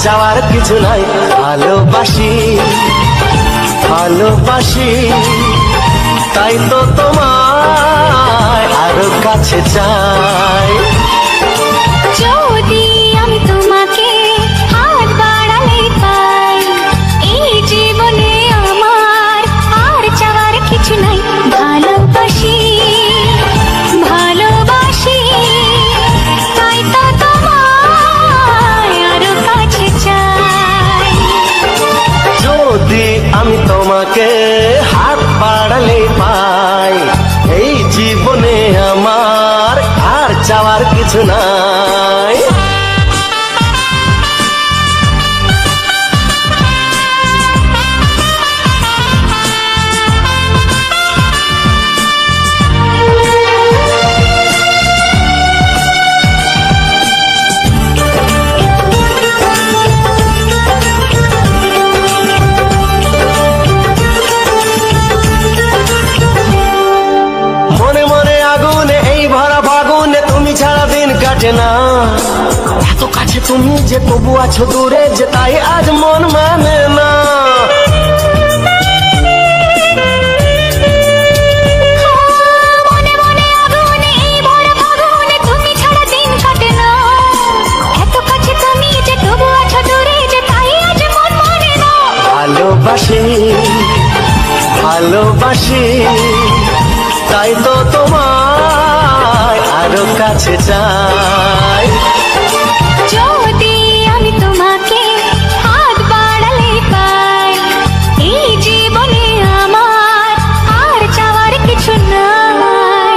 চাওয়ার কিছু নাই। ভালোবাসি ভালোবাসি তাই তো তোমায় আরো কাছে চাই। যদি আমি তোমাকে হাত বাড়ালে পাই, এই জীবনে আমার আর চাওয়ার কিছু নাই। ভালোবাসি ভালোবাসি তাই তো তোমায় আরো কাছে চাই। যদি আমি তোমাকে হাত বাড়ালে পাই, এই জীবনে আমার আর চাওয়ার কিছু নাই। মনে মনে আগুনে এই ভরা ফাগুনে তুমি ছাড়া দিন কাটে না। এত কাছে তুমি যে তবু আছো দূরে, যে তাই আজ মন মানে না। মনে মনে আগুনে এই ভরা ফাগুনে তুমি ছাড়া দিন কাটে না। এত কাছে তুমি যে তবু আছো দূরে, যে তাই আজ মন মানে না। ভালোবাসি ভালোবাসি তাই তো তোমায় আরো কাছে চাই। যদি আমি তোমাকে হাত বাড়ালে পাই, এই জীবনে আমার আর চাওয়ার কিছু নাই।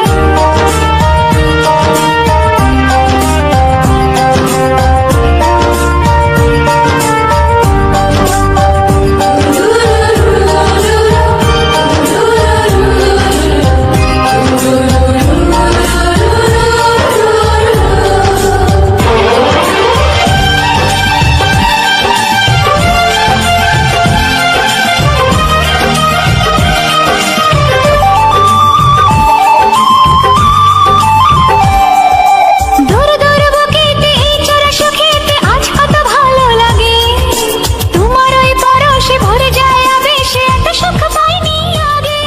দূর দূর বুকেতে এই চোরা সুখেতে আজ কত ভালো লাগে। তোমার ওই পরশে ভরে যায় আবেশে, এত সুখ পাইনি আগে।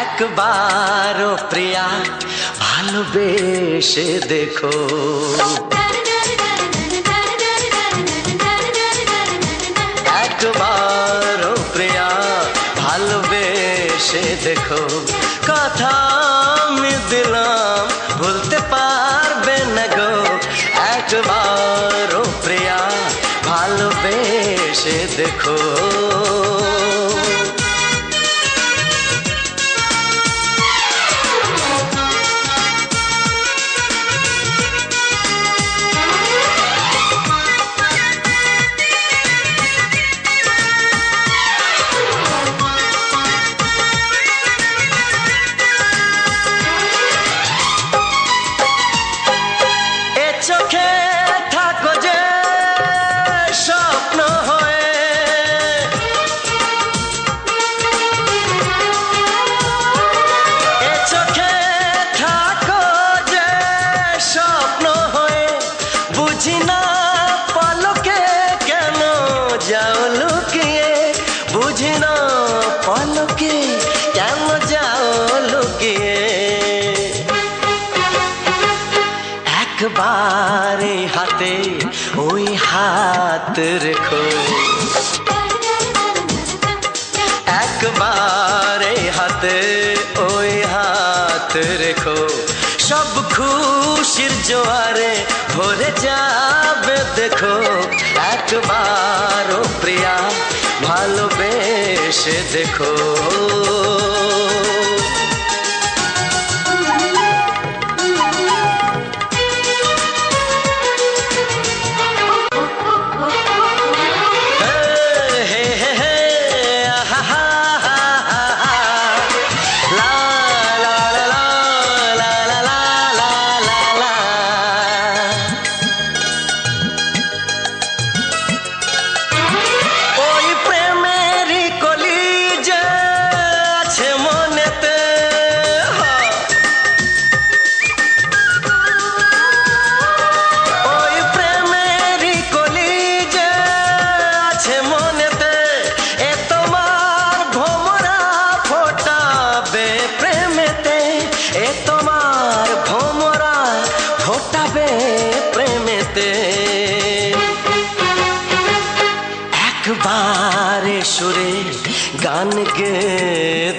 একবারও প্রিয়া ভালোবেসে দেখো, একবারও প্রিয়া ভালোবেসে দেখো। কথা আমি দিলাম ভুলতে পারবে না গো। একবারও প্রিয়া ভালোবেসে দেখো। এ চোখে থাকো যে স্বপ্ন হয়ে, এ চোখে থাকো যে স্বপ্ন হয়ে। বুঝি না পলকে কেন যাও লুকিয়ে, বুঝি না পলকে কেন যাও লুকিয়ে। একবার এই হাতে ওই হাত রেখো, একবার এই হাতে ওই হাত রেখো। সব খুশির জোয়ারে ভরে যাবে দেখো। একবারও প্রিয়া ভালোবেসে দেখো।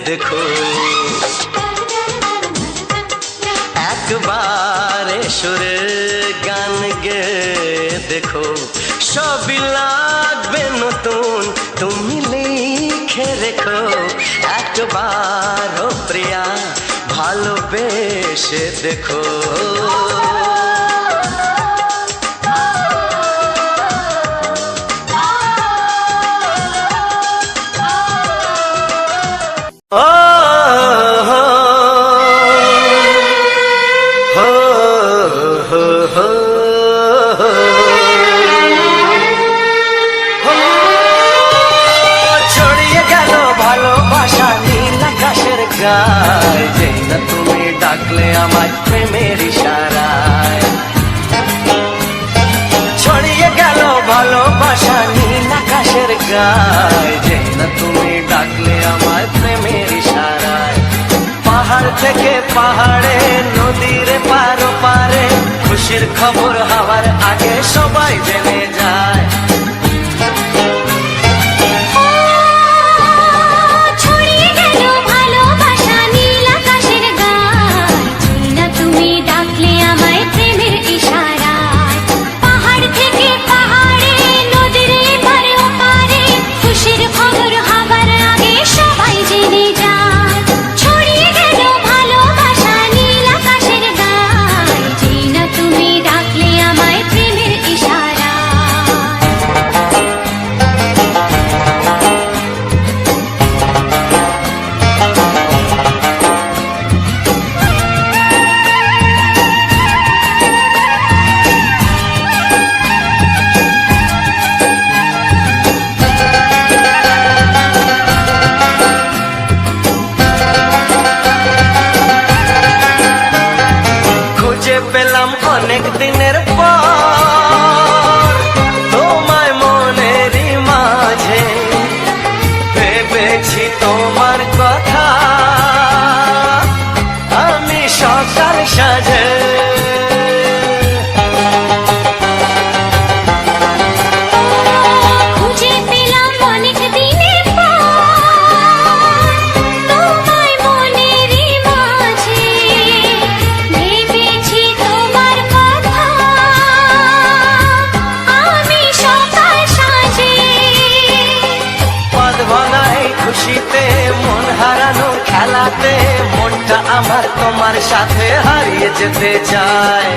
দেখো, একবার সুরের গান গে দেখো, সবই লাগবে নতুন, তুমি লিখে রেখো। একবার ও প্রিয়া ভালোবেসে দেখো। ছড়িয়ে গেল ভালোবাসা নীল আকাশের গায়, যে না তুমি ডাকলে আমায় প্রেমের ইশারায়। ছড়িয়ে গেল ভালোবাসা নীল আকাশের গায়, যে না তুমি ডাকলে আমায় প্রেমের ইশারায়। পাহাড় থেকে পাহাড়ে, নদীর পারো পারে, খুশির খবর হওয়ার আগে সবাই জেনে যায়। ছড়িয়ে গেল ভালোবাসা নীল আকাশের গায়, না তুমি ডাকলে আমায় প্রেমের ইশারায়। পাহাড় থেকে পাহাড়ে, নদীর এপারে ওপারে, খুশির খবর হবার আগে সবাই জেনে যায়। ছড়িয়ে গেল ভালোবাসা নীল আকাশের গায়, না তুমি ডাকলে আমায় প্রেমের ইশারায়। খুঁজে পেলাম অনেক দিনের পর তোমায় মনেরই মাঝে, ভেবেছি তোমার কথা আমি সকাল সাজে। খুঁজে পেলাম অনেক দিনের পর তোমায় মনেরই মাঝে, ভেবেছি তোমার কথা আমি সকাল সাজে। পদ ভাঙা এই খুশিতে, মন হারানো খেলাতে, মনটা আমার তোমার সাথে হারিয়ে যেতে চায়।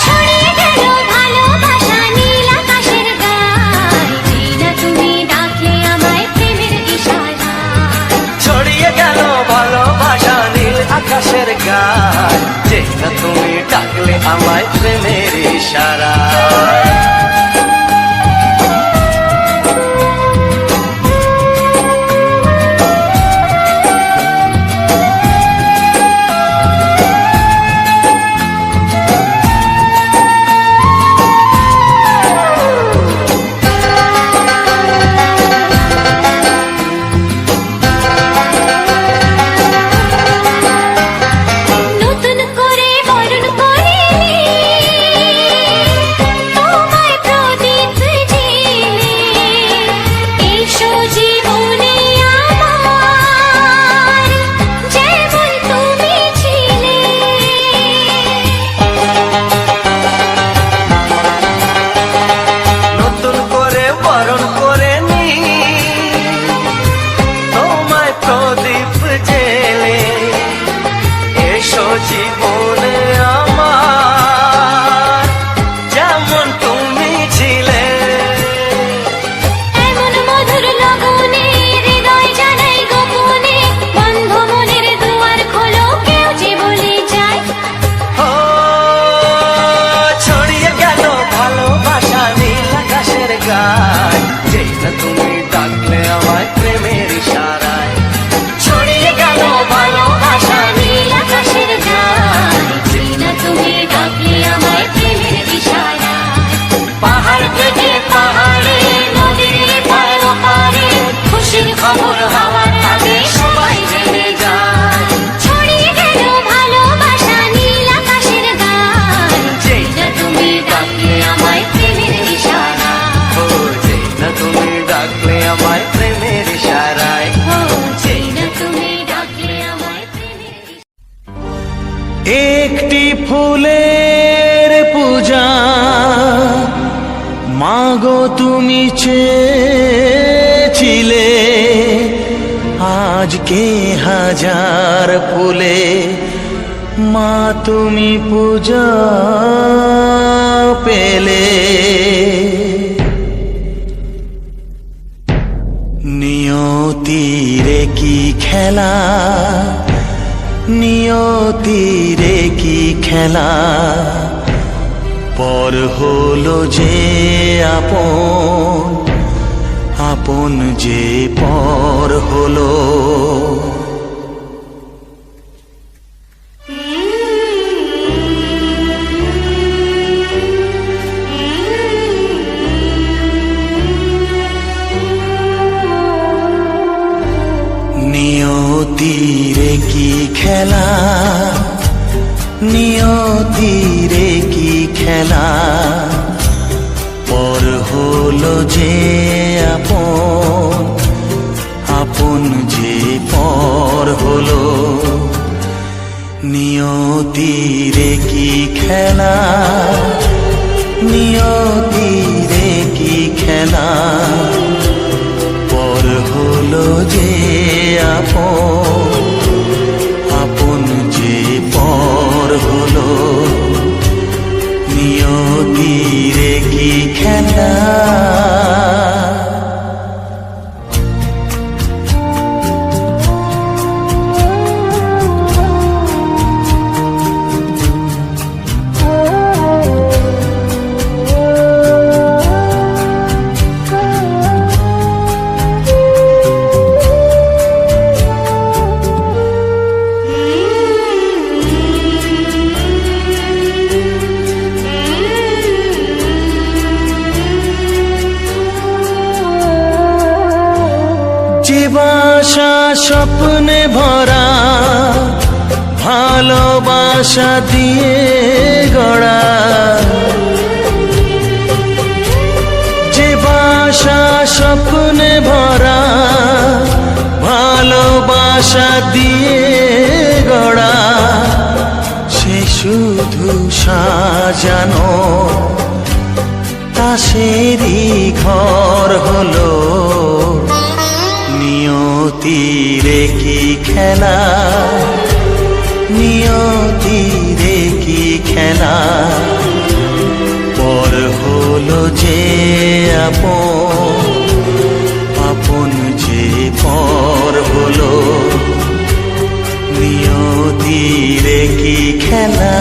ছড়িয়ে গেল ভালোবাসা নীল আকাশের গায়, না তুমি ডাকলে আমায় প্রেমের ইশারায়। ছড়িয়ে গেল ভালোবাসা নীল আকাশের গায়, যে না তুমি ডাকলে আমায় প্রেমের ইশারায়। নতুন করে বরণ করিনি তোমায় প্রদীপ জেলে, এসো জীবনে আমার যেমন তুমি ছিলে। নতুন করে বরণ করে নি তোমায় প্রদীপ জেলে, এসো জীবনে আমার যেমন তুমি ছিলে। এমন মধুর লগনে হৃদয় জানাই গোপনে, বন্ধ মনের দুয়ার খোলো, কেউ যে বলে যায়। ও ছড়িয়ে গেল ভালোবাসা নীল আকাশের গায়, যে না তুমি ডাকলে আমায় প্রেমের ইশারায়। ছড়িয়ে গেল ভালোবাসা নীল আকাশের গায়, না তুমি ডাকলে আমায় প্রেমের ইশারায়। পাহাড় থেকে পাহাড়ে, নদীর পার ওপারে, খুশির খবর হওয়ার আগে সবাই জেনে যায়। ছড়িয়ে গেল ভালোবাসা নীল আকাশের গায়, না তুমি ডাকলে আমায় প্রেমের ইশারায়। ও যে না তুমি ডাকলে আমায় প্রেমের ইশারায়। ফুলের পূজা মাগো তুমি চেয়েছিলে, আজকে হাজার ফুলে মা তুমি পূজা পেলে। নিয়তিরে কি খেলা, নিয়তিরে কি খেলা, পর হলো যে আপন, আপন যে পর হলো। নিয়তিরে কি খেলা, নিয়তিরে কি খেলা, পর হলো যে আপন, আপন যে পর হলো। নিয়তিরে কি খেলা, নিয়তিরে কি খেলা, পর হলো যে আপন, আপন যে পর হলো। নিয়তিরে কি খেলা। যে বাসা স্বপ্নে ভরা, ভালোবাসা দিয়ে গড়া, যে বাসা স্বপ্নে ভরা, ভালোবাসা দিয়ে গড়া, সে শুধু সাজানো তাসেরই ঘর হলো। নিয়তিরে কি খেলা, নিয়তিরে কি খেলা, পর হলো যে আপন, আপন যে পর হলো। নিয়তিরে কি খেলা।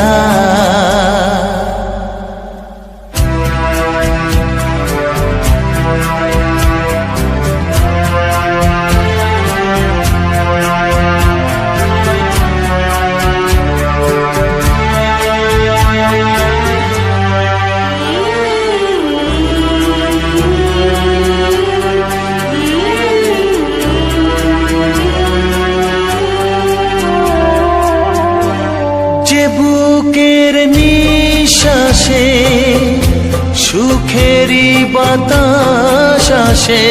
যে বুকের নিঃশ্বাসে সুখেরই বাতাস আসে,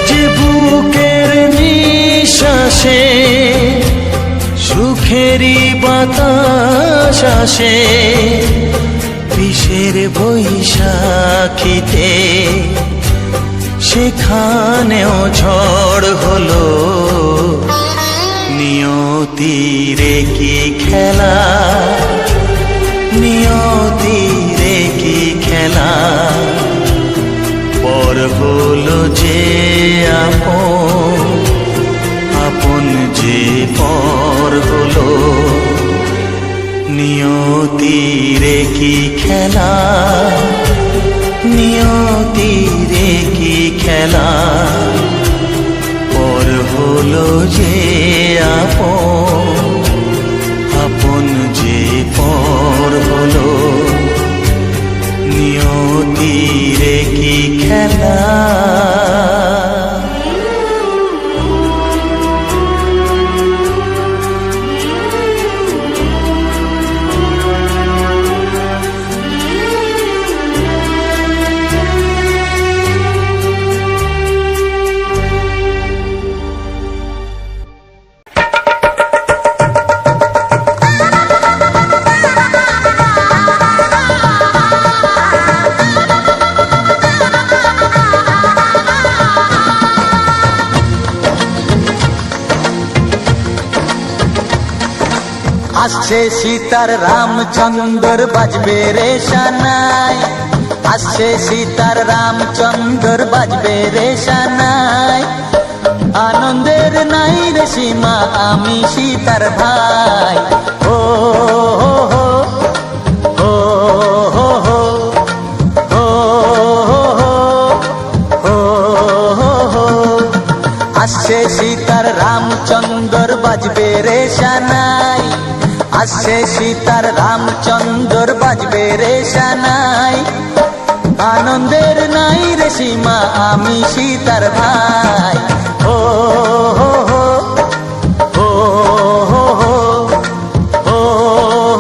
যে বুকের নিঃশ্বাসে সুখেরই বাতাস আসে, বিষের বৈশাখীতে সেখানেও ঝড় হলো। নিয়তিরে কি খেলা, নিয়তিরে কি খেলা, পর হলো যে আপন, আপন যে পর হলো। নিয়তিরে কি খেলা, নিয়তিরে কি খেলা, পর হলো যে আপন, আপন যে পর হলো। নিয়তিরে কি খেলা। আসছে সীতার রামচন্দ্র বাজবে রে সানাই, আসছে সীতার রামচন্দ্র বাজবে রে সানাই। আনন্দের নাই রে সীমা আমি সীতার ভাই। ও হো হো ও হো হো ও হো হো হো। আসছে সীতার রামচন্দ্র বাজবে রে সানাই, আসছে সীতার রামচন্দ্র বাজবে রে সানাই। আনন্দের নাই রে সীমা আমি সীতার ভাই। ও হো হো ও হো হো ও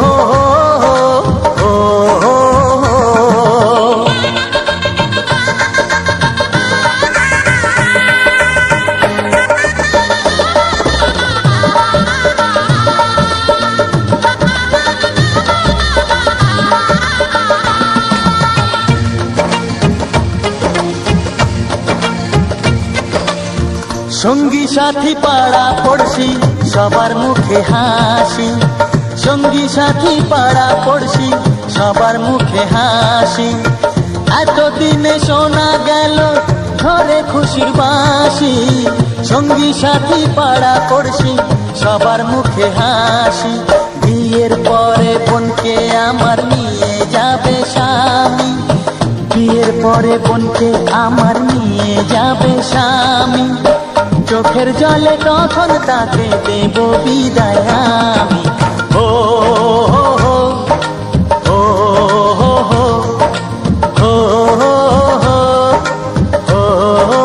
হো হো ও হো হো। সঙ্গী সাথী পাড়া পড়শি সবার মুখে হাসি, সঙ্গী সাথী পাড়া পড়শি সবার মুখে হাসি। এতদিনে শোনা গেল ঘরে খুশির বাঁশি, সঙ্গী সাথী পাড়া পড়শি সবার মুখে হাসি। বিয়ের পরে বোনকে আমার নিয়ে যাবে স্বামী, বিয়ের পরে বোনকে আমার নিয়ে যাবে স্বামী। চোখের জলে তখন তাকে দেব বিদায় আমি। ও হো হো ও হো হো ও হো হো ও হো।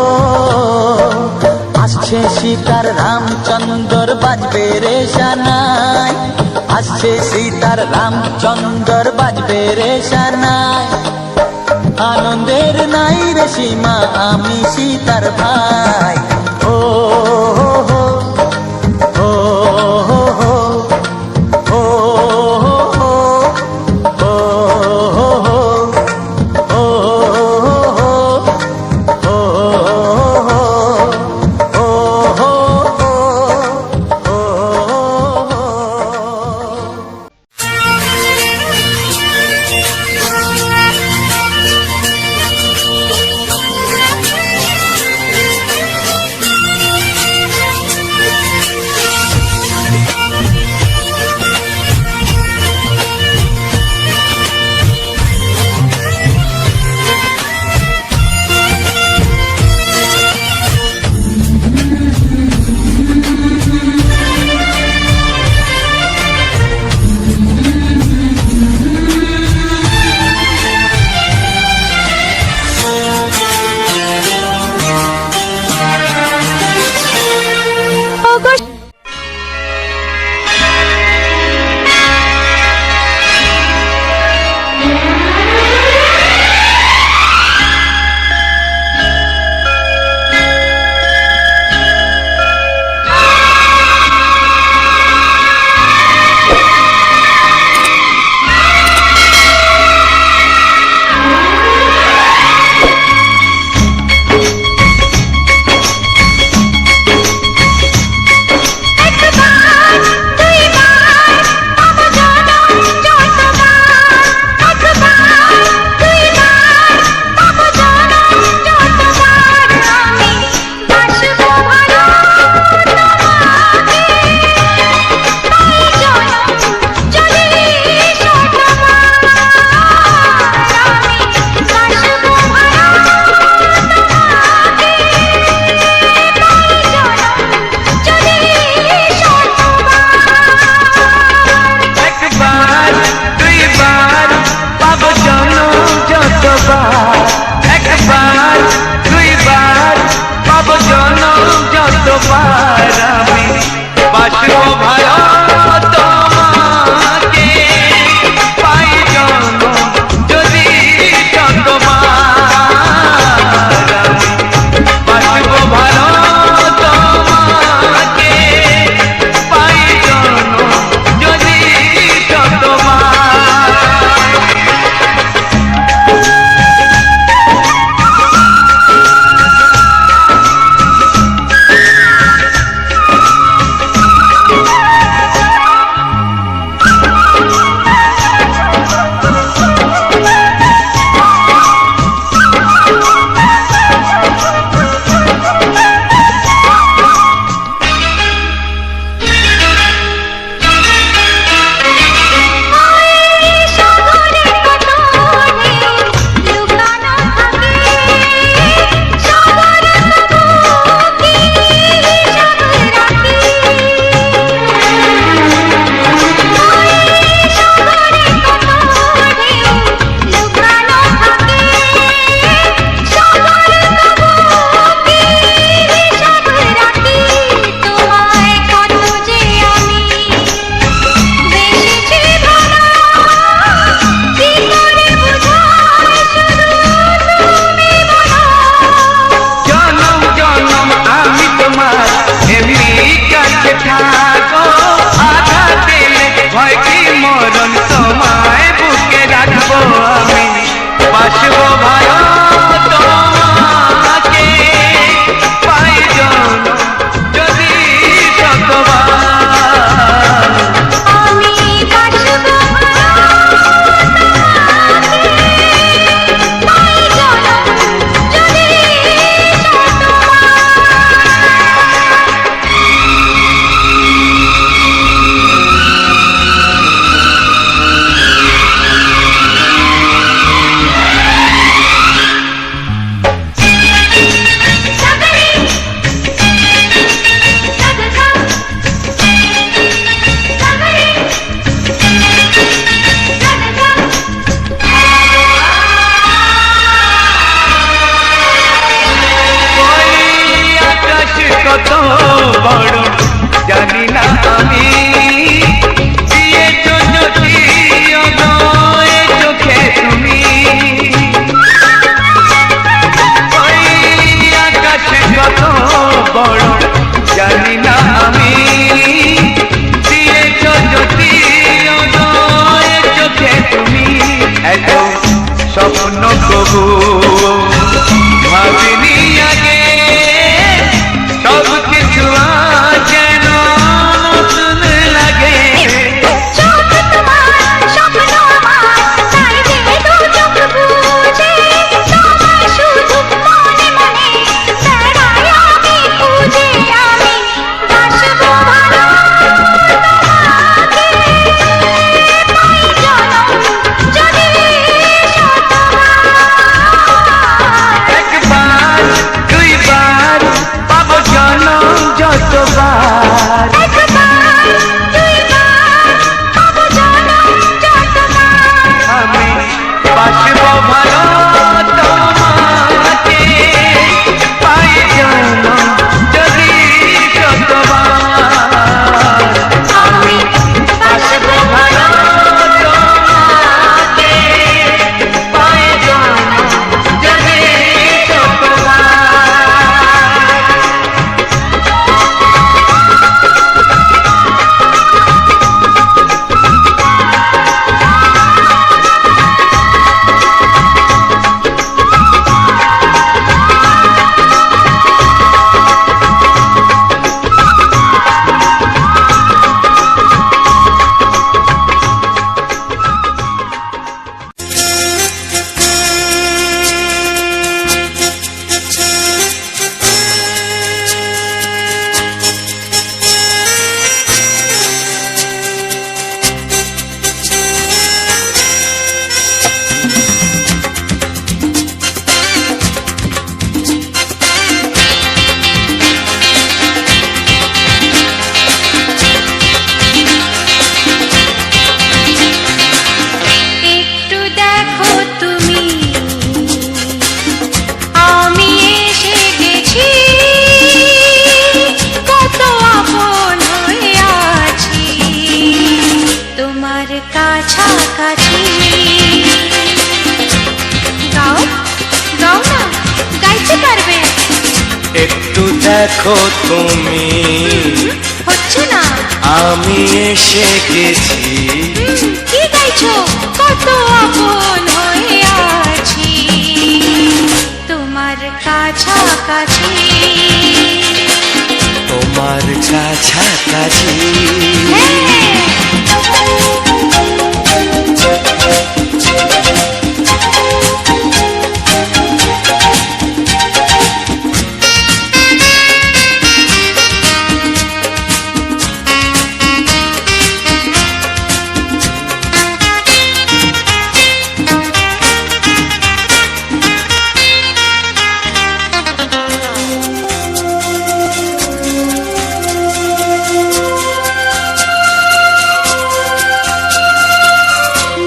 আসছে সীতার রামচন্দ্র বাজবে রে সানাই, আসছে সীতার রামচন্দ্র বাজবে রে সানাই। আনন্দের নাই রে সীমা আমি সীতার ভাই। ও হো হো ও হো হো ও হো হো ও হো হো ও হো হো ও হো ও হো। কত বড় জানি না আমি দিয়েছো যদি অদয় চোখে তুমি ওই আকাশে কত বড় জানি না আমি দিয়েছো যদি অদয় চোখে তুমি এত স্বপ্ন কবু ভাবিনি আগে সব কিছু যেন নতুন লাগে চোখ তোমার স্বপ্ন আমার তাই যে দু চোখ বুঝে তোমার শুধু মনে মনে বেড়াই আমি খুঁজে আমি বাসবো ভালো তোমাকে পাই জনম যদি একবার দুইবার পাবো জনম যতবার আমি বাসবো ভালো তোমাকে পাই জনম যদি যতবার আমি বাসবো ভালো তোমাকে পাই জনম যদি যতবার একটু দেখো তুমি আমি এসে গেছি কত আপন হয়ে আছি তোমার কাছাকাছি গাও গাও না গাইতে পারবে একটু দেখো তুমি হচ্ছে না আমি এসে গেছি কি গাইছো কত আপন হয়ে আছি তোমার কাছাকাছি তোমার কাছাকাছি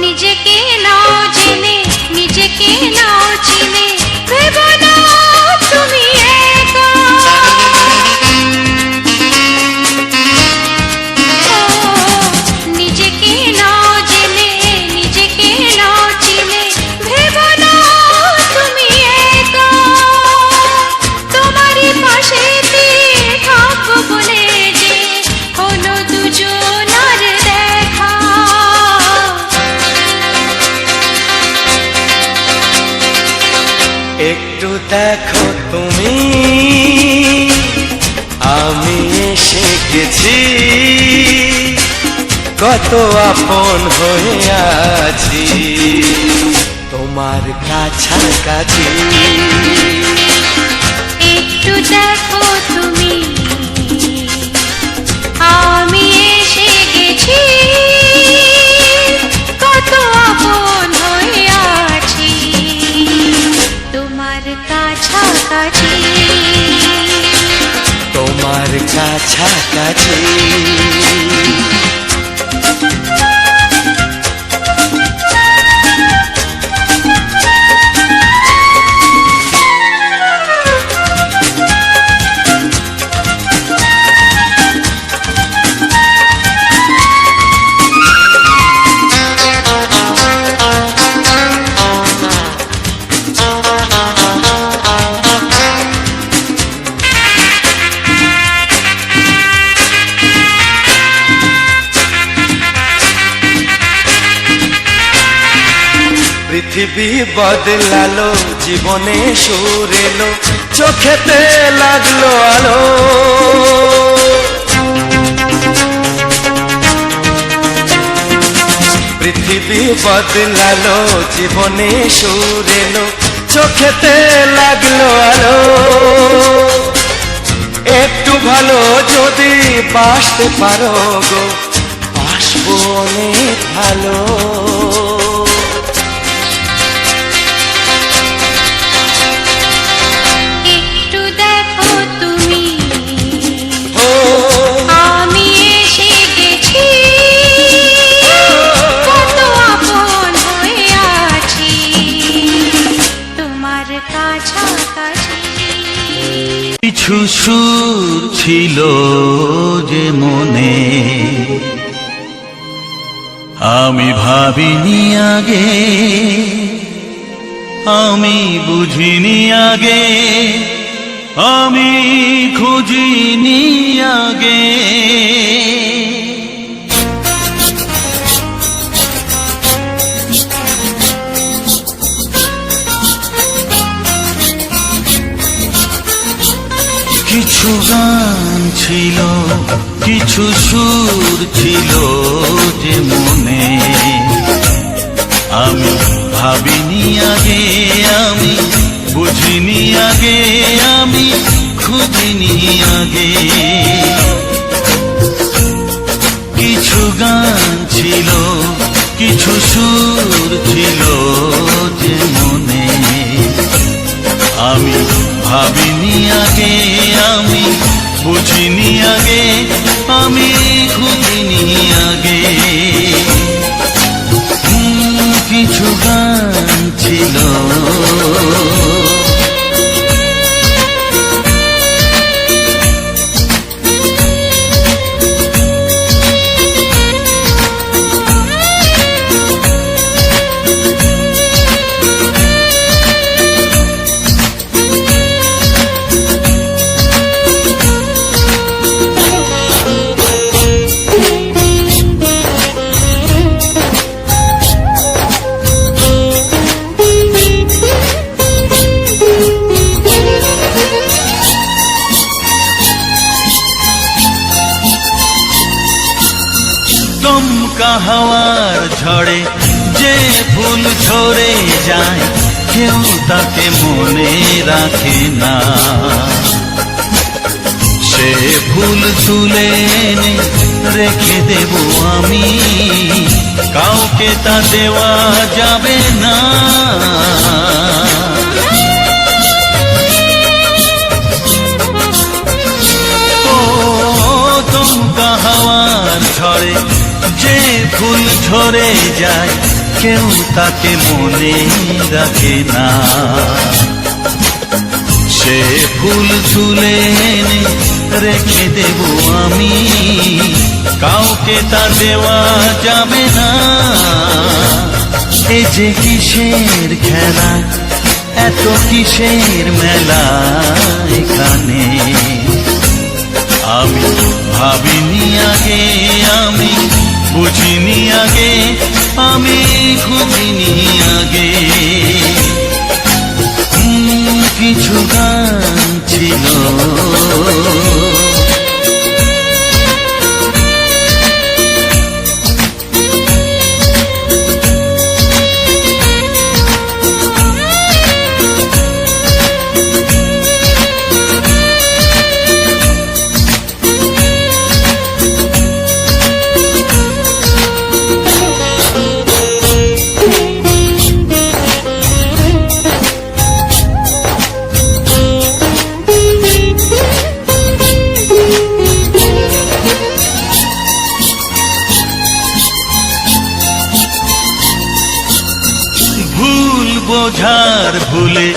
নিজেকে নাও জেনে নিজেকে নাও চিনে ভেবো না তুমি একা নিজেকে নাও জেনে নিজেকে নাও চিনে ভেবো না তুমি একা তোমারই পাশেতে থাকবো বলে যে হলো দুজনার দেখা একটু দেখো তুমি আমি এসে গেছি কত আপন হয়ে আছি তোমার কাছাকাছি একটু দেখো তুমি আমি এসে গেছি কত আপন হয়ে আছি তোমার কাছাকাছি তোমার কাছাকাছি পৃথিবী বদলালো, জীবনে সুর এলো, চোখেতে লাগলো আলো। পৃথিবী বদলালো, জীবনে সুর এলো, চোখেতে লাগলো আলো। একটু ভালো যদি বাসতে পারো গো, বাসবো অনেক ভালো। একটু দেখো তুমি, আমি এসে গেছি, কত আপন হয়ে আছি তোমার কাছাকাছি। কিছু সুর ছিল যে মনে, আমি ভাবিনি আগে, আমি বুঝিনি আগে, আমি খুঁজিনি আগে। কিছু গান ছিল, কিছু সুর ছিল যে মনে, আমি ভাবিনি আগে, আমি বুঝিনি আগে, আমি খুঁজিনি আগে। কিছু গান ছিল, কিছু সুর ছিল যে মনে, আমি ভাবিনি আগে, আমি বুঝিনি আগে, আমি খুঁজিনি আগে। কিছু গান ছিল, দমকা হাওয়ার ঝড়ে যে ফুল ঝরে যায়, কেউ তাকে মনে রাখে না। সে ফুল তুলে এনে রেখে দেব আমি, কাউকে তা দেওয়া যাবে না। ও দমকা হাওয়ার ঝড়ে যে ফুল ঝরে যায়, কেউ তাকে মনে রাখে না। সে ফুল তুলে এনে রেখে দেব আমি, কাউকে তা দেওয়া যাবে না। এ যে কিসের খেলা, এত কিসের মেলা এখানে, আমি ভাবিনি আগে, আমি বুঝিনি আগে, আমি খুঁজিনি আগে। কিছু গান ছিল, বোঝার ভুলে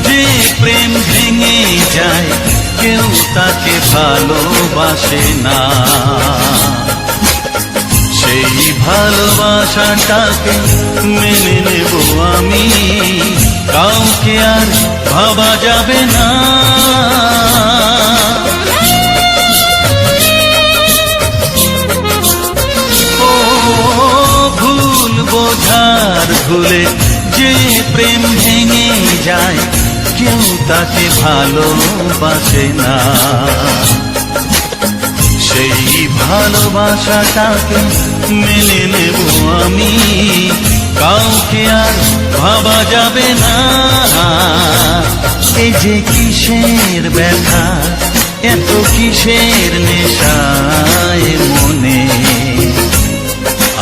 যে প্রেম ভেঙে যায়, কেউ তাকে ভালোবাসে না। সেই ভালোবাসাটাকে মেনে নেব আমি, কাউকে আর ভাবা যাবে না। ও ভুল বোঝার ভুলে যে তাকে ভালোবাসে না। সেই ভালোবাসাটাকে মেনে নেব আমি, কাউকে আর ভাবা যাবে না। এই যে কিসের ব্যথা, এত কিসের নেশায় মনে,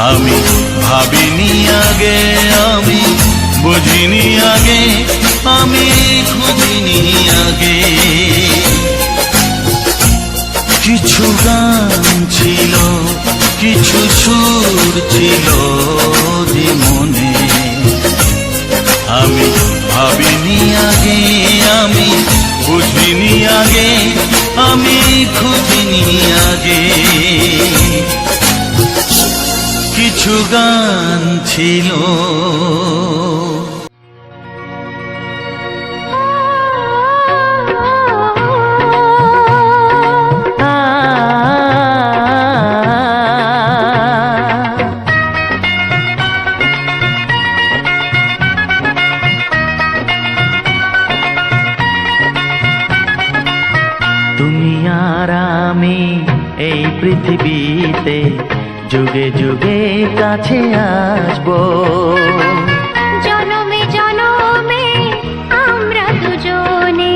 আমি ভাবিনি আগে, আমি বুঝিনি আগে, আমি খুঁজিনি আগে। কিছু গান ছিল, কিছু সুর ছিল যে মনে, আমি ভাবিনি আগে, আমি বুঝিনি আগে, আমি খুঁজিনি আগে। কিছু গান ছিল। তুমি আর আমি এই পৃথিবীতে যুগে যুগে কাছে আসবো। জনমে জনমে আমরা দুজনে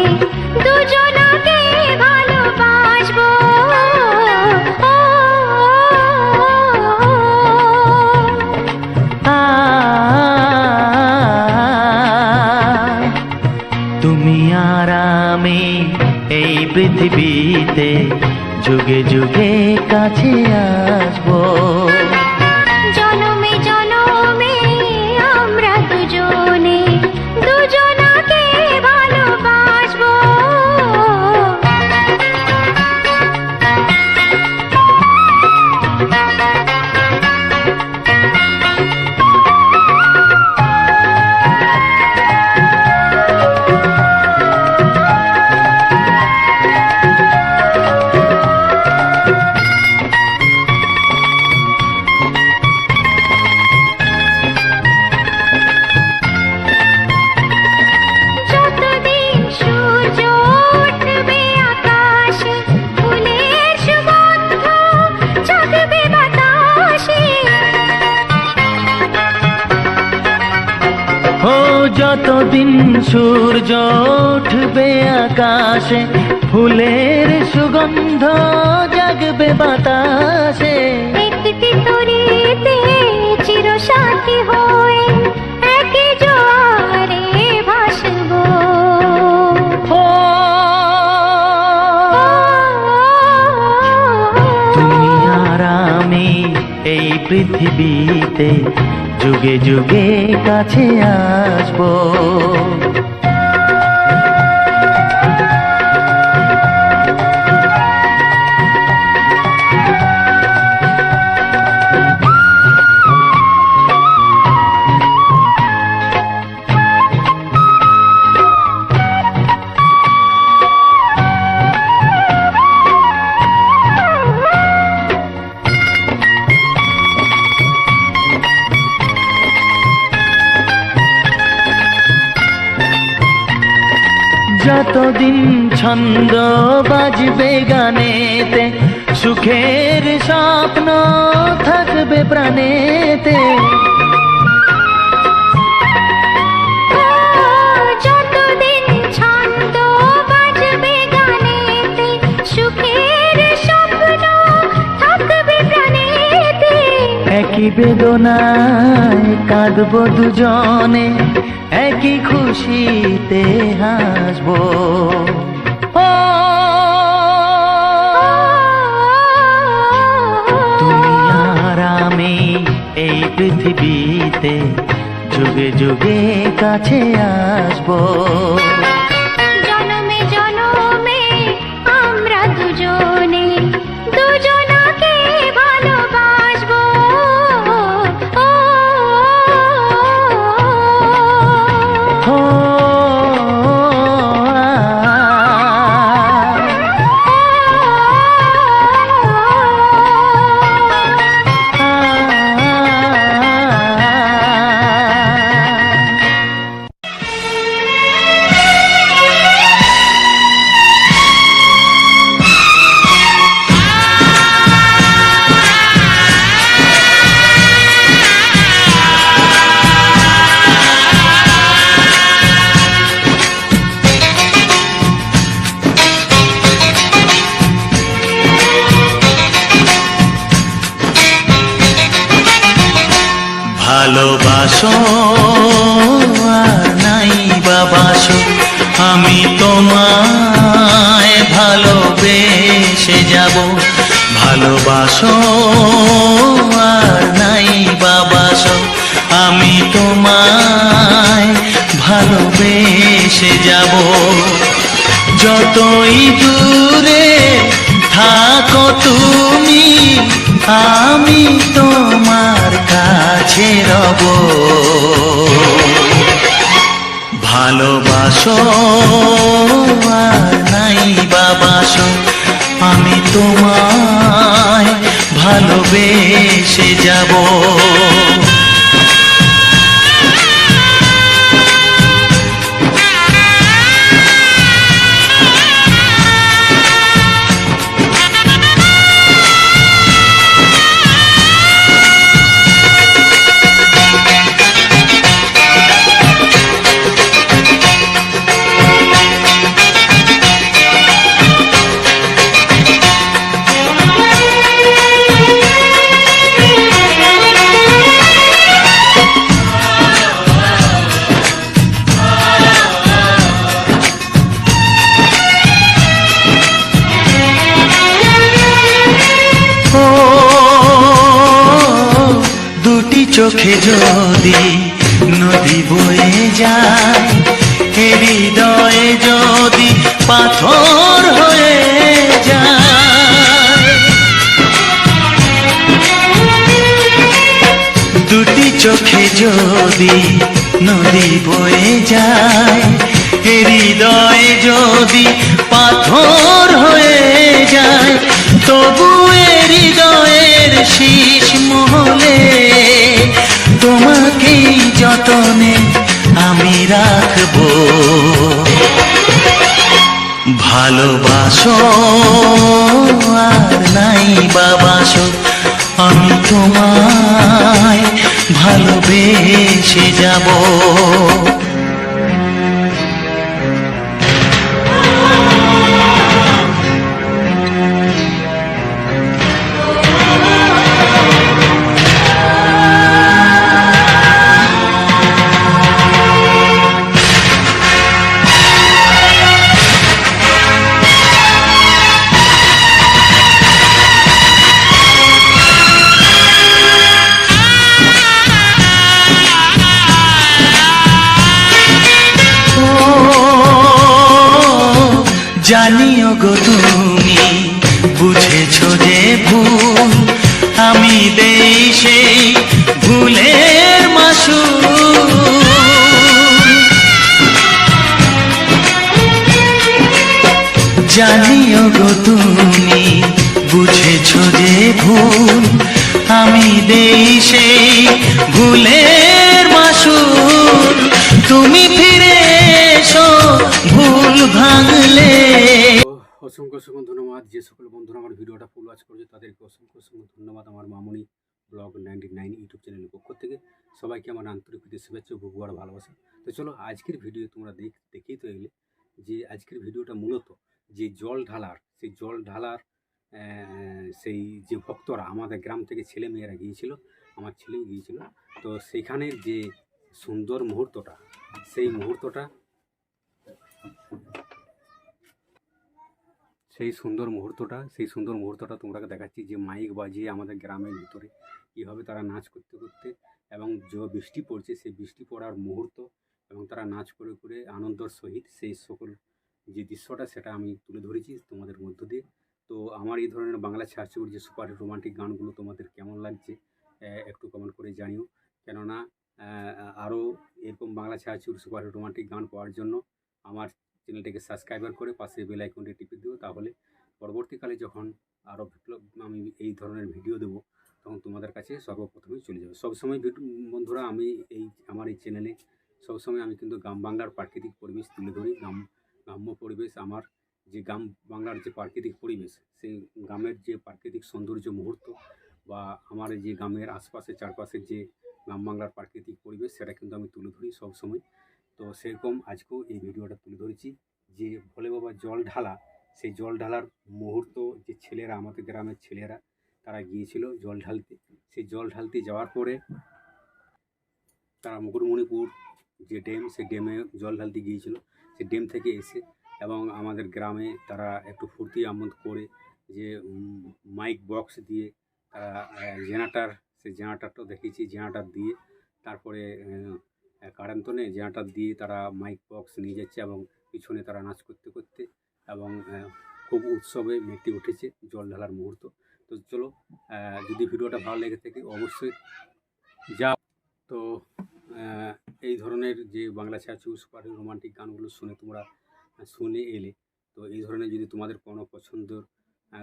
দুজনকে ভালোবাসবো। তুমি আর আমি এই পৃথিবীতে যুগে যুগে কাছে আসবো। জনমে জনমে আমরা দুজনে দুজনকে ভালোবাসবো। যতদিন সূর্য উঠবে আকাশে, ফুলের সুগন্ধ জাগবে বাতাসে। ও যতদিন সূর্য উঠবে আকাশে, ফুলের সুগন্ধ জাগবে বাতাসে। একটি তরিতে চিরসাথী হয়ে একই জোয়ারে ভাসবো। ও তুমি আর আমি এই পৃথিবীতে যুগে যুগে কাছে আসবো। যতদিন ছন্দ বাজবে গানেতে, সুখের স্বপ্ন থাকবে প্রাণেতে। যতদিন ছন্দ বাজবে গানেতে, সুখের স্বপ্ন থাকবে প্রাণেতে। একই বেদনায় কাঁদবো দুজনে, একই খুশিতে হাসবো। ও তুমি আর আমি এই পৃথিবীতে যুগে যুগে কাছে আসবো। জনমে জনমে আমরা দুজনে দুজনকে ভালোবাসবো। ভালোবাসো আর নাই বাবাসো, আমি তোমায় ভালোবেসে যাব। ভালোবাসো আর নাই বাবাসো, আমি তোমায় ভালোবেসে যাব। যতই দূরে থাকো তুমি, আমি তোমার কাছে রব। ভালোবাসো আর নাই বাবাসো, আমি তোমায় ভালোবেসে যাব। দুটি চোখে যদি নদী বয়ে যায়, হৃদয়ে যদি পাথর হয়ে যায়। দুটি চোখে যদি নদী বয়ে যায়, হৃদয়ে যদি পাথর হয়ে যায়, তবু হৃদয়ের শীষ মহলে তোমাকেই যতনে আমি রাখবো। ভালোবাসো আর নাই বাবাসো, আমি তোমায় ভালোবেসে যাব। জানিও গো তুমি বুঝেছো যে ভুল, আমি দেই সেই ভুলের মাসুল। জানিও গো তুমি বুঝেছো যে ভুল, আমি দেই সেই ভুলের মাসুল। তুমি ফিরে এসো ভুল ভাঙলে। অসংখ্য অসংখ্য ধন্যবাদ যে সকল বন্ধুরা আমার ভিডিওটা ফুল ওয়াচ করছে, তাদেরকে অসংখ্য অসংখ্য ধন্যবাদ। আমার মামনি ব্লগ 99 ইউটিউব চ্যানেলের পক্ষ থেকে সবাইকে আমার আন্তরিক শুভেচ্ছা ও বুক ভরা ভালোবাসা। তো চলো আজকের ভিডিও তোমরা দেখেই তো এলে যে আজকের ভিডিওটা মূলত যে জল ঢালার, সেই জল ঢালার সেই যে ভক্তরা আমাদের গ্রাম থেকে ছেলে মেয়েরা গিয়েছিল, আমার ছেলেও গিয়েছিল। তো সেইখানের যে সুন্দর মুহূর্তটা, সেই মুহূর্তটা সেই সুন্দর মুহূর্তটা তোমরা দেখাচ্ছি। যে মাইক বাজিয়ে আমাদের গ্রামের ভিতরে কীভাবে তারা নাচ করতে করতে, এবং যে বৃষ্টি পড়ছে সেই বৃষ্টি পড়ার মুহূর্ত, এবং তারা নাচ করে করে আনন্দের সহিত সেই সকল যে দৃশ্যটা সেটা আমি তুলে ধরেছি তোমাদের মধ্য দিয়ে। তো আমার এই ধরনের বাংলা ছায়াছবির যে সুপার রোমান্টিক গানগুলো তোমাদের কেমন লাগছে একটু কমেন্ট করে জানিও। কেননা আরও এরকম বাংলা ছায়াছবির সুপার রোমান্টিক গান পাওয়ার জন্য আমার চ্যানেলটাকে সাবস্ক্রাইবার করে পাশে বেল আইকনটি টিপে দিও। তাহলে পরবর্তীকালে যখন আরও আমি এই ধরনের ভিডিও দেবো তখন তোমাদের কাছে সর্বপ্রথমেই চলে যাবে। সবসময় বন্ধুরা আমি আমার এই চ্যানেলে সবসময় আমি কিন্তু গ্রাম বাংলার প্রাকৃতিক পরিবেশ তুলে ধরি। গ্রাম্য পরিবেশ, আমার যে গ্রাম বাংলার যে প্রাকৃতিক পরিবেশ, সেই গ্রামের যে প্রাকৃতিক সৌন্দর্য মুহূর্ত, বা আমার যে গ্রামের আশপাশে চারপাশের যে গ্রাম বাংলার প্রাকৃতিক পরিবেশ সেটা কিন্তু আমি তুলে ধরি সবসময়। তো সেরকম আজকেও এই ভিডিওটা তুলে ধরেছি যে ভোলে বাবা জল ঢালা, সেই জল ঢালার মুহূর্ত। যে ছেলেরা, আমাদের গ্রামের ছেলেরা তারা গিয়েছিল জল ঢালতে। সেই জল ঢালতে যাওয়ার পরে তারা মুকুটমণিপুর যে ড্যাম, সেই ড্যামে জল ঢালতে গিয়েছিল। সেই ড্যাম থেকে এসে এবং আমাদের গ্রামে তারা একটু ফুর্তি আমোদ করে যে মাইক বক্স দিয়ে তারা জেনারেটার, সেই জেনারেটারটাও দেখেছি, জেনারেটার দিয়ে তারপরে কারেন্ট তো নেই, জেনারেটার দিয়ে তারা মাইক বক্স নিয়ে যাচ্ছে এবং পিছনে তারা নাচ করতে করতে এবং খুব উৎসবে মেতে উঠেছে জল ঢালার মুহূর্ত। তো চলো, যদি ভিডিওটা ভালো লেগে থাকে অবশ্যই যাও। তো এই ধরনের যে বাংলা ছায়াছবি সুপার রোমান্টিক গানগুলো তোমরা শুনে এলে, তো এই ধরনের যদি তোমাদের কোনো পছন্দের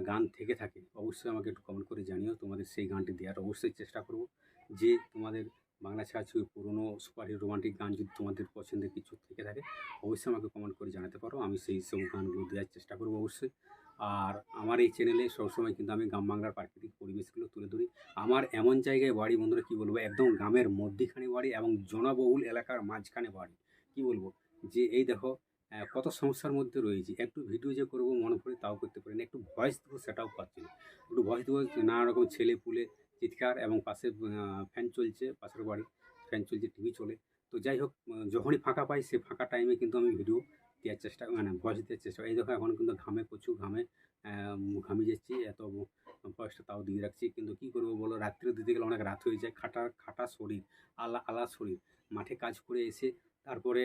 গান থেকে থাকে অবশ্যই আমাকে একটু কমেন্ট করে জানিও। তোমাদের সেই গানটি দেওয়ার অবশ্যই চেষ্টা করব। যে তোমাদের বাংলা ছায়াছবির পুরনো সুপার রোমান্টিক গান যদি তোমাদের পছন্দের কিছু থেকে থাকে অবশ্যই আমাকে কমেন্ট করে জানাতে পারো, আমি সেই সব গানগুলো দেওয়ার চেষ্টা করব অবশ্যই। আর আমার এই চ্যানেলে সবসময় কিন্তু আমি গ্রাম বাংলার প্রাকৃতিক পরিবেশগুলো তুলে ধরি। আমার এমন জায়গায় বাড়ি বন্ধুরা, কী বলবো, একদম গ্রামের মধ্যিখানে বাড়ি এবং জনবহুল এলাকার মাঝখানে বাড়ি। কী বলবো, যে এই দেখো কত সমস্যার মধ্যে রয়েছি। একটু ভিডিও যে করবো মনে পড়ে তাও করতে পারি না, একটু ভয়েস দেবো সেটাও পাচ্ছি না। একটু ভয়েস দেবো, নানা রকম ছেলে পুলে চিৎকার এবং পাশে ফ্যান চলছে, পাশের বাড়ি ফ্যান চলছে, টিভি চলে। তো যাই হোক, যখনই ফাঁকা পাই সে ফাঁকা টাইমে কিন্তু আমি ভিডিও দেওয়ার চেষ্টা, মানে ভয়েস দেওয়ার চেষ্টা। এই দেখো এখন কিন্তু ঘামে, প্রচুর ঘামে, ঘামিয়ে যাচ্ছি, এত ভয়েসটা তাও দিয়ে রাখছি। কিন্তু কী করবো বলো, রাত্রে দিতে গেলে অনেক রাত হয়ে যায়। খাটা শরীর, আলা শরীর, মাঠে কাজ করে এসে তারপরে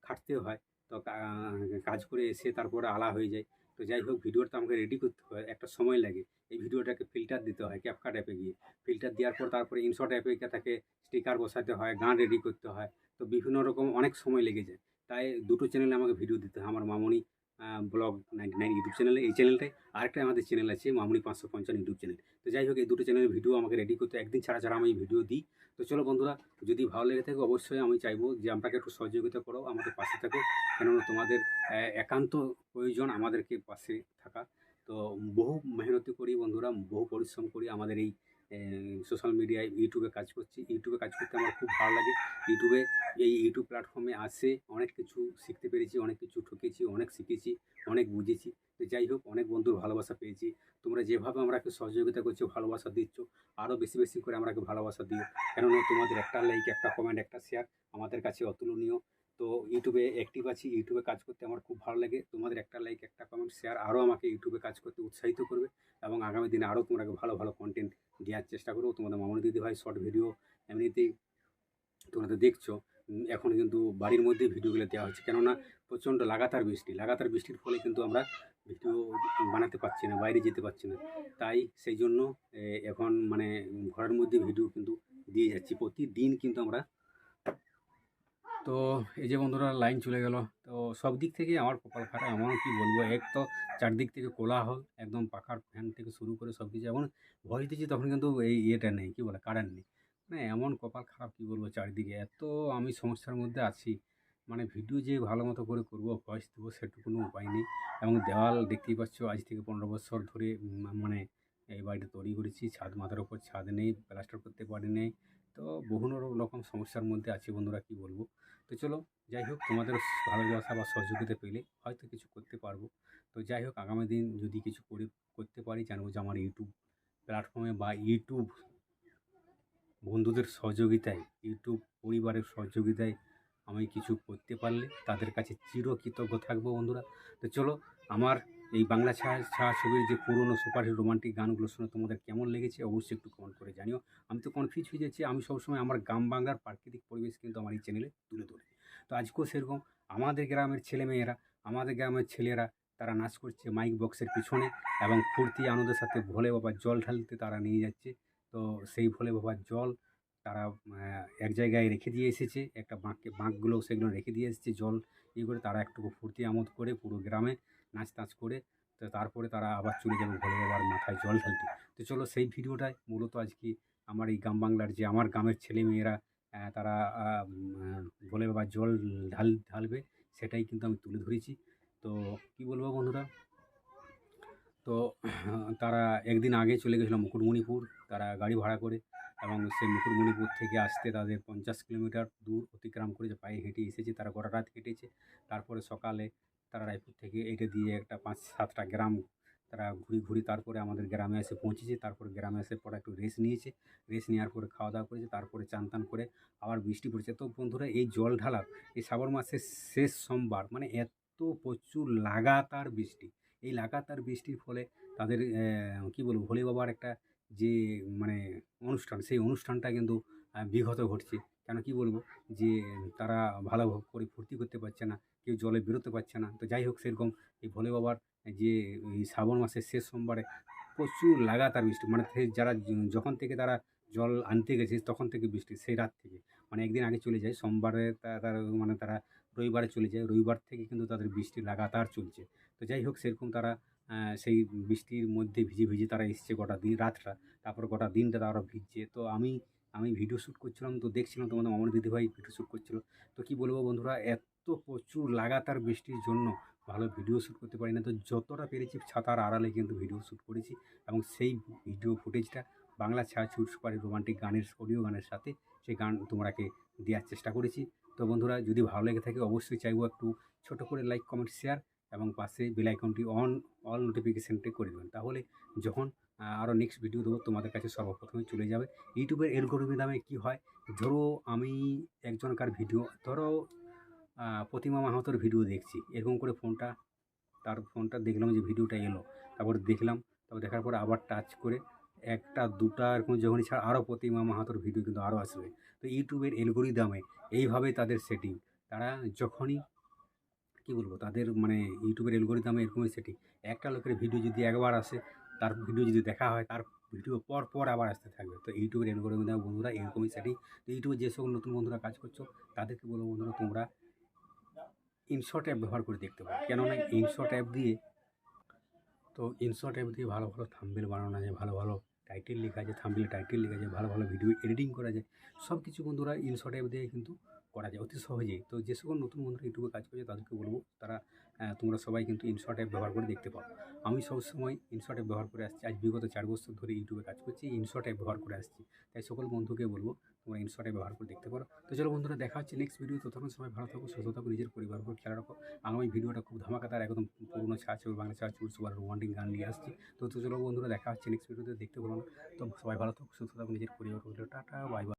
খাটতে হয়। তো কাজ করে এসে তারপরে আলা হয়ে যায়। তো যাই হোক, ভিডিওটা আমাকে রেডি করতে হয়, একটা সময় লাগে। এই ভিডিওটাকে ফিল্টার দিতে হয় ক্যাপকাট অ্যাপে গিয়ে। ফিল্টার দেওয়ার পর তারপরে ইনশর্ট অ্যাপে তাকে স্টিকার বসাতে হয়, গান রেডি করতে হয়। তো বিভিন্ন রকম অনেক সময় লেগে যায়। তাই দুটো চ্যানেলে আমাকে ভিডিও দিতে হয়। আমার মামনি ব্লগ 99 ইউটিউব চ্যানেলে, এই চ্যানেলটায়, আরেকটা আমাদের চ্যানেল আছে মামনি 555 ইউটিউব চ্যানেল। তো যাই হোক, এই দুটো চ্যানেলের ভিডিও আমাকে রেডি করতে একদিন ছাড়া ছাড়া আমি ভিডিও দিই। তো চলো বন্ধুরা, যদি ভালো লেগে থাকে অবশ্যই আমি চাইবো যে আমাকে একটু সহযোগিতা করো, আমাদের পাশে থাকো। কেননা তোমাদের একান্ত প্রয়োজন আমাদেরকে পাশে থাকা। তো বহু মেহনতি করি বন্ধুরা, বহু পরিশ্রম করি আমাদের এই সোশ্যাল মিডিয়ায়, ইউটিউবে কাজ করছি। ইউটিউবে কাজ করতে আমার খুব ভালো লাগে। এই ইউটিউব প্ল্যাটফর্মে আসে অনেক কিছু শিখতে পেরেছি, অনেক কিছু ঠকেছি, অনেক শিখেছি, অনেক বুঝেছি। তো যাই হোক, অনেক বন্ধুর ভালোবাসা পেয়েছি। তোমরা যেভাবে আমাকে সহযোগিতা করছো, ভালোবাসা দিচ্ছ, আরও বেশি বেশি করে আমাকে ভালোবাসা দিও। কেননা তোমাদের একটা লাইক, একটা কমেন্ট, একটা শেয়ার আমাদের কাছে অতুলনীয়। তো ইউটিউবে অ্যাক্টিভ আছি, ইউটিউবে কাজ করতে আমার খুব ভালো লাগে। তোমাদের একটা লাইক, একটা কমেন্ট, শেয়ার আরও আমাকে ইউটিউবে কাজ করতে উৎসাহিত করবে এবং আগামী দিনে আরও তোমরা ভালো ভালো কন্টেন্ট দেওয়ার চেষ্টা করবো। তোমাদের মামনি দিদিভাই শর্ট ভিডিও এমনিতেই তোমরা তো দেখছো, এখন কিন্তু বাড়ির মধ্যে ভিডিওগুলো দেওয়া হচ্ছে। কেননা প্রচণ্ড লাগাতার বৃষ্টির ফলে কিন্তু আমরা ভিডিও বানাতে পারছি না, বাইরে যেতে পারছি না। তাই সেই জন্য এখন মানে ঘরের মধ্যে ভিডিও কিন্তু দিয়ে যাচ্ছি প্রতিদিন কিন্তু আমরা। তো এই যে বন্ধুরা, লাইন চলে গেল। তো সব দিক থেকে আমার কপাল খারাপ, এমন কি বলবো। এক তো চারদিক থেকে কোলাহল, একদম পাখার ফ্যান থেকে শুরু করে সব কিছু। এখন ভয়েস দিচ্ছি তখন কিন্তু এই ইয়েটা নেই, কী বলে, কারেন্ট নেই। মানে এমন কপাল খারাপ, কী বলবো, চারিদিকে এত আমি সমস্যার মধ্যে আছি। মানে ভিডিও যে ভালো মতো করে করবো, ভয়েস দেবো, সেটুকুনো উপায় নেই। এবং দেওয়াল দেখতেই পাচ্ছ, আজ থেকে 15 বছর ধরে মানে এই বাড়িটা তৈরি করেছি। মাথার ওপর ছাদ নেই, প্লাস্টার করতে পারিনি। তো বিভিন্ন রকম সমস্যার মধ্যে আছি বন্ধুরা, কী বলবো। তো চলো, যাই হোক, তোমাদের ভালোবাসা বা সহযোগিতা পেলে হয়তো কিছু করতে পারবো। তো যাই হোক, আগামী দিন যদি কিছু করতে পারি, জানবো যে আমার ইউটিউব প্ল্যাটফর্মে বা ইউটিউব বন্ধুদের সহযোগিতায়, ইউটিউব পরিবারের সহযোগিতায় আমি কিছু করতে পারলে তাদের কাছে চিরকৃতজ্ঞ থাকবো বন্ধুরা। তো চলো, আমার এই বাংলা ছায়াছবির যে পুরনো সুপারহিট রোমান্টিক গানগুলো শুনে তোমাদের কেমন লেগেছে অবশ্যই একটু কমেন্ট করে জানিও। আমি তো কনফিউজ হয়ে যাচ্ছি, আমি সবসময় আমার গ্রাম বাংলার প্রাকৃতিক পরিবেশ কিন্তু আমার এই চ্যানেলে তুলে ধরি। তো আজকেও সেরকম আমাদের গ্রামের ছেলেরা তারা নাচ করছে মাইক বক্সের পিছনে এবং ফুর্তি আনন্দের সাথে ভোলে বাবার জল ঢালতে তারা নিয়ে যাচ্ছে। তো সেই ভোলে বাবার জল তারা এক জায়গায় রেখে দিয়ে এসেছে, একটা বাঁকগুলো সেগুলো রেখে দিয়ে এসেছে, জল করে তারা একটু ফুর্তি আমোদ করে পুরো গ্রামে নাচ করে। তো তারপরে তারা আবার চলে যাবে ভোলে বাবার মাথায় জল ঢালতে। তো চলো, সেই ভিডিওটাই মূলত আজকে আমার এই গ্রাম বাংলার যে আমার গ্রামের ছেলেমেয়েরা তারা ভোলে বাবার জল ঢালবে, সেটাই কিন্তু আমি তুলে ধরেছি। তো কী বলবো বন্ধুরা, তো তারা একদিন আগে চলে গেছিলো মুকুটমণিপুর, তারা গাড়ি ভাড়া করে, এবং সেই মুকুটমণিপুর থেকে আসতে তাদের 50 কিলোমিটার দূর অতিক্রম করে যে পায়ে হেঁটে এসেছে, তারা গোটা রাত হেঁটেছে। তারপরে সকালে তারা রায়পুর থেকে এটা দিয়ে একটা 5-7টা গ্রাম তারা ঘুরি তারপরে আমাদের গ্রামে এসে পৌঁছেছে। তারপরে গ্রামে এসে পরে একটু রেস্ট নিয়েছে। রেস্ট নেওয়ার পরে খাওয়া দাওয়া করেছে, তারপরে চান টান করে আবার বৃষ্টি পড়েছে। তো বন্ধুরা এই জল ঢালার এই শ্রাবণ মাসের শেষ সোমবার মানে এত প্রচুর লাগাতার বৃষ্টি, এই লাগাতার বৃষ্টির ফলে তাদের কী বলবো ভোলে বাবার একটা যে মানে অনুষ্ঠান, সেই অনুষ্ঠানটা কিন্তু বিঘত ঘটছে। কেন কী বলবো যে তারা ভালো করে ফুর্তি করতে পারছে না, কেউ জলে বেরোতে পারছে না। তো যাই হোক সেরকম এই ভোলে বাবার যে এই শ্রাবণ মাসের শেষ সোমবারে প্রচুর লাগাতার বৃষ্টি, মানে যারা যখন থেকে তারা জল আনতে গেছে তখন থেকে বৃষ্টি, সেই রাত থেকে মানে একদিন আগে চলে যায় সোমবারে, তারা মানে তারা রবিবারে চলে যায়, রবিবার থেকে কিন্তু তাদের বৃষ্টি লাগাতার চলছে। তো যাই হোক সেরকম তারা সেই বৃষ্টির মধ্যে ভিজে ভিজে তারা এসছে গোটা দিন রাতটা, তারপর গোটা দিনটা তারা ভিজছে। তো আমি ভিডিও শ্যুট করছিলাম, তো দেখছিলাম তোমাদের মামনি দিদিভাই ভিডিও শ্যুট করছিল। তো কী বলবো বন্ধুরা, এত প্রচুর লাগাতার বৃষ্টির জন্য ভালো ভিডিও শ্যুট করতে পারি না। তো যতটা পেরেছি ছাতার আড়ালে কিন্তু ভিডিও শ্যুট করেছি, এবং সেই ভিডিও ফুটেজটা বাংলা ছায়াছবির সুপারি রোমান্টিক গানের অডিও গানের সাথে সেই গান তোমরাকে দেওয়ার চেষ্টা করেছি। তো বন্ধুরা যদি ভালো লেগে থাকে অবশ্যই চাইবো একটু ছোটো করে লাইক কমেন্ট শেয়ার এবং পাশে বেল আইকনটি অল নোটিফিকেশানটি করে দেবেন। তাহলে যখন আরও নেক্সট ভিডিও দেবো তোমাদের কাছে সর্বপ্রথমে চলে যাবে। ইউটিউবের অ্যালগরিদমে কী হয়, ধরো আমি একজনকার ভিডিও, ধরো প্রতিমা মাহাতোর ভিডিও দেখছি, এরকম করে তার ফোনটা দেখলাম যে ভিডিওটা এলো, তারপর দেখলাম, তারপর দেখার পরে আবার টাচ করে একটা দুটা এরকম যখনই ছাড়া আরও প্রতিমা মাহাতোর ভিডিও কিন্তু আরও আসবে। তো ইউটিউবের অ্যালগরিদমে এইভাবে তাদের সেটিং, তারা যখনই কী বলবো তাদের মানে ইউটিউবের অ্যালগরিদমে এরকমই সেটিং, একটা লোকের ভিডিও যদি একবার আসে, তার ভিডিও যদি দেখা হয় তার ভিডিও পর আবার আসতে থাকবে। তো ইউটিউবের অ্যালগরিদম বন্ধুরা এরকমই সেটিং। তো ইউটিউবে যে সকল নতুন বন্ধুরা কাজ করছো তাদেরকে বলবো বন্ধুরা তোমরা ইনশর্ট অ্যাপ ব্যবহার করে দেখতে পারো। কেননা ইনশর্ট অ্যাপ দিয়ে ভালো ভালো থাম্বনেল বানানো যায়, ভালো ভালো টাইটেল লেখা যায়, থাম্বনেলে টাইটেল লেখা যায়, ভালো ভালো ভিডিও এডিটিং করা যায়, সব কিছু বন্ধুরা ইনশর্ট অ্যাপ দিয়ে কিন্তু করা যায় অতি সহজেই। তো যে সকল নতুন বন্ধুরা ইউটিউবে কাজ করছে তাদেরকে বলবো তোমরা সবাই কিন্তু ইনশর্ট অ্যাপ ব্যবহার করে দেখতে পাও। আমি সবসময় ইনশর্ট অ্যাপ ব্যবহার করে আসছি, আজ বিগত 4 বছর ধরে ইউটিউবে কাজ করছি, ইনশর্ট অ্যাপ ব্যবহার করে আসছি। তাই সকল বন্ধুকে বলবো তোমরা ইনশর্ট অ্যাপ ব্যবহার করে দেখতে পারো। তো চলো বন্ধুরা দেখা হচ্ছে নেক্সট ভিডিও, ততক্ষণ সবাই ভালো থাকো, সুস্থ থাকো, নিজের পরিবারের উপর খেয়াল রাখো। আগামী ভিডিওটা খুব ধামাকাদার একদম পুরোনো ছায়াছবি বাংলা ছায়াছবির সুপার রোমান্টিক গান নিয়ে আসছি। তো চলো বন্ধুরা দেখা হচ্ছে নেক্সট ভিডিওতে, দেখতে বলো না। তো সবাই ভালো থাকো, সুস্থ থাকো, নিজের পরিবার, টাটা বাই বাই।